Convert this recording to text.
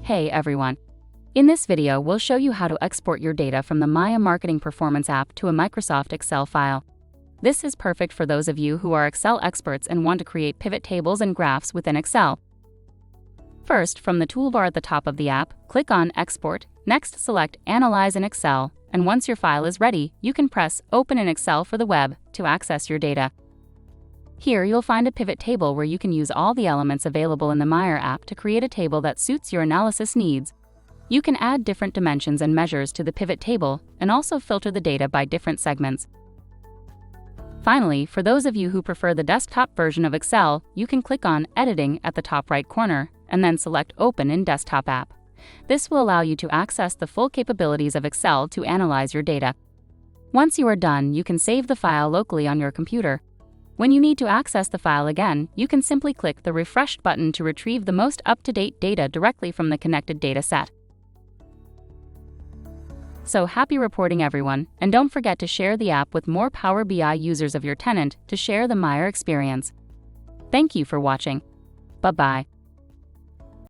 Hey everyone! In this video, we'll show you how to export your data from the Maya Marketing Performance app to a Microsoft Excel file. This is perfect for those of you who are Excel experts and want to create pivot tables and graphs within Excel. First, from the toolbar at the top of the app, click on Export. Next, select Analyze in Excel, and once your file is ready, you can press Open in Excel for the web to access your data. Here, you'll find a pivot table where you can use all the elements available in the Maya app to create a table that suits your analysis needs. You can add different dimensions and measures to the pivot table and also filter the data by different segments. Finally, for those of you who prefer the desktop version of Excel, you can click on Editing at the top right corner and then select Open in Desktop app. This will allow you to access the full capabilities of Excel to analyze your data. Once you are done, you can save the file locally on your computer. When you need to access the file again, you can simply click the Refreshed button to retrieve the most up-to-date data directly from the connected data set. So happy reporting, everyone, and don't forget to share the app with more Power BI users of your tenant to share the Maya experience. Thank you for watching. Bye-bye.